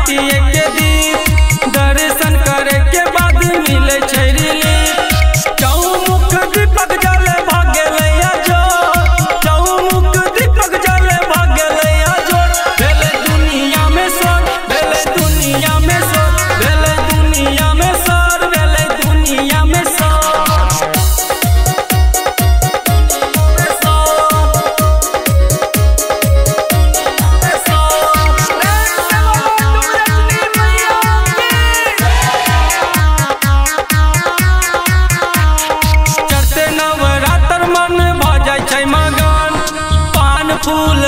बाटिए के दीप दर्शन करे के बाद मिले छै रिलीफ। चौमुख दीपक जले भागेले जो चौमुख दीपक जले भागेले जो भेले दुनिया में सर भेले दुनिया में सर भेले दुनिया में सर भेले दुनिया में सर। फूल